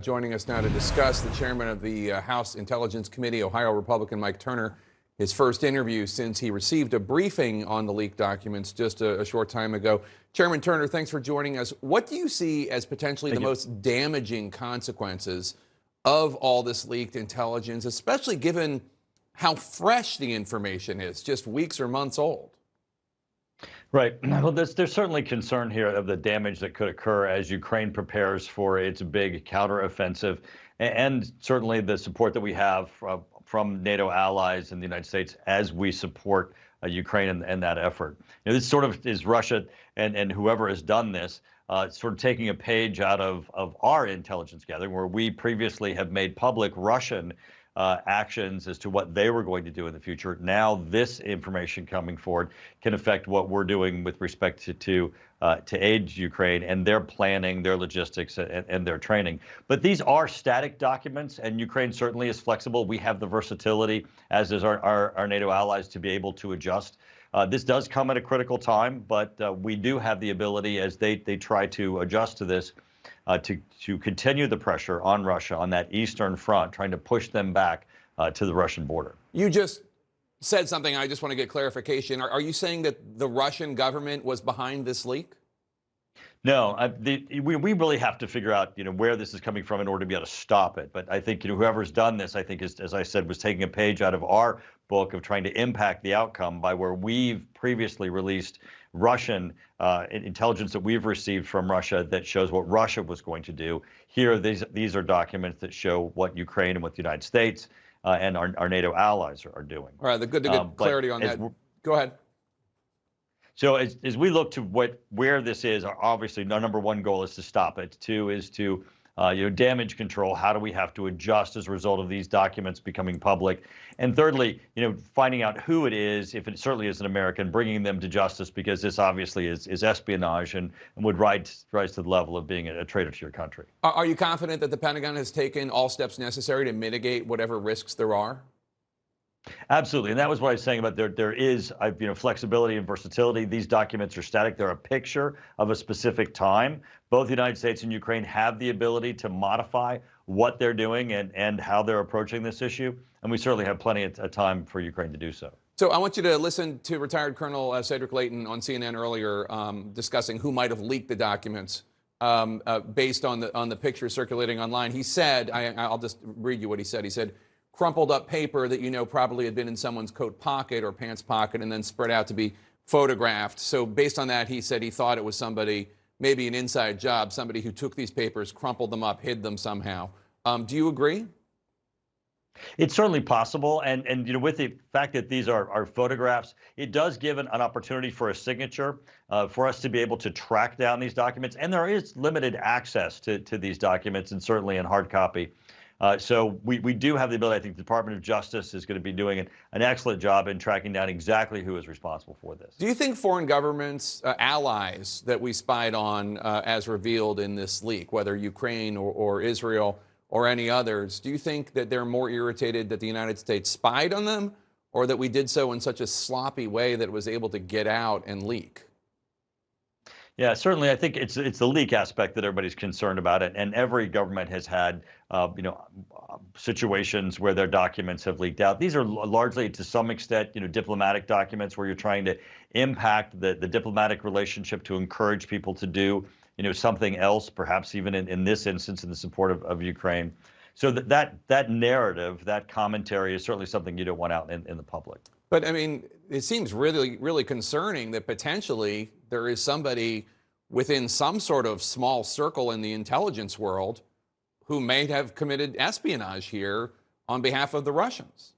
Joining us now to discuss, the chairman of the House Intelligence Committee, Ohio Republican Mike Turner, his first interview since he received a briefing on the leaked documents just a short time ago. Chairman Turner, thanks for joining us. What do you see as potentially the most damaging consequences of all this leaked intelligence, especially given how fresh the information is, just weeks or months old? Right. Well, there's certainly concern here of the damage that could occur as Ukraine prepares for its big counteroffensive, and certainly the support that we have from NATO allies and the United States as we support Ukraine in that effort. This sort of is Russia and whoever has done this sort of taking a page out of our intelligence gathering, where we previously have made public Russian actions as to what they were going to do in the future. Now, this information coming forward can affect what we're doing with respect to aid Ukraine and their planning, their logistics, and their training. But these are static documents, and Ukraine certainly is flexible. We have the versatility, as is our NATO allies, to be able to adjust. This does come at a critical time, but we do have the ability, as they try to adjust to this, to continue the pressure on Russia on that eastern front, trying to push them back to the Russian border. You just said something I just want to get clarification. Are you saying that the Russian government was behind this leak? No, we really have to figure out, where this is coming from in order to be able to stop it. But I think, whoever's done this, I think, as I said, was taking a page out of our book of trying to impact the outcome by where we've previously released Russian intelligence that we've received from Russia that shows what Russia was going to do. Here, these are documents that show what Ukraine and what the United States and our NATO allies are doing. All right, the good to get clarity on that. Go ahead. So as we look to where this is, obviously our number one goal is to stop it. Two is to damage control. How do we have to adjust as a result of these documents becoming public? And thirdly, finding out who it is, if it certainly is an American, bringing them to justice, because this obviously is espionage and would rise to the level of being a traitor to your country. Are you confident that the Pentagon has taken all steps necessary to mitigate whatever risks there are? Absolutely, and that was what I was saying about there is flexibility and versatility. These documents are static. They're a picture of a specific time. Both the United States and Ukraine have the ability to modify what they're doing and how they're approaching this issue, and we certainly have plenty of time for Ukraine to do so. So I want you to listen to retired Colonel Cedric Leighton on CNN earlier discussing who might have leaked the documents based on the pictures circulating online. He said, I'll just read you what he said. He said, crumpled up paper that probably had been in someone's coat pocket or pants pocket and then spread out to be photographed. So based on that, he said he thought it was somebody, maybe an inside job, somebody who took these papers, crumpled them up, hid them somehow. Do you agree? It's certainly possible, and with the fact that these are photographs, it does give an opportunity for a signature for us to be able to track down these documents, and there is limited access to these documents, and certainly in hard copy. So we do have the ability. I think the Department of Justice is going to be doing an excellent job in tracking down exactly who is responsible for this. Do you think foreign governments, allies that we spied on as revealed in this leak, whether Ukraine or Israel or any others, do you think that they're more irritated that the United States spied on them, or that we did so in such a sloppy way that it was able to get out and leak? Yeah, certainly. I think it's the leak aspect that everybody's concerned about it, and every government has had situations where their documents have leaked out. These are largely, to some extent, diplomatic documents where you're trying to impact the diplomatic relationship to encourage people to do something else, perhaps even in this instance in the support of Ukraine. So that narrative, that commentary, is certainly something you don't want out in the public. But I mean, it seems really, really concerning that potentially there is somebody within some sort of small circle in the intelligence world who may have committed espionage here on behalf of the Russians.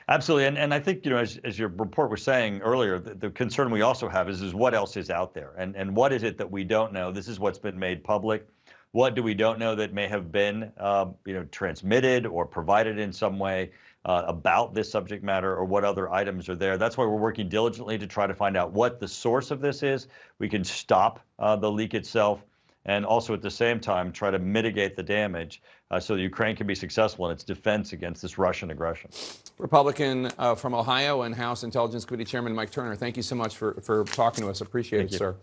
Absolutely, and I think as your report was saying earlier, the concern we also have is what else is out there, and what is it that we don't know? This is what's been made public. What do we don't know that may have been transmitted or provided in some way about this subject matter, or what other items are there? That's why we're working diligently to try to find out what the source of this is. We can stop the leak itself, and also at the same time try to mitigate the damage so that Ukraine can be successful in its defense against this Russian aggression. Republican from Ohio and House Intelligence Committee Chairman Mike Turner, thank you so much for talking to us. Appreciate it, sir.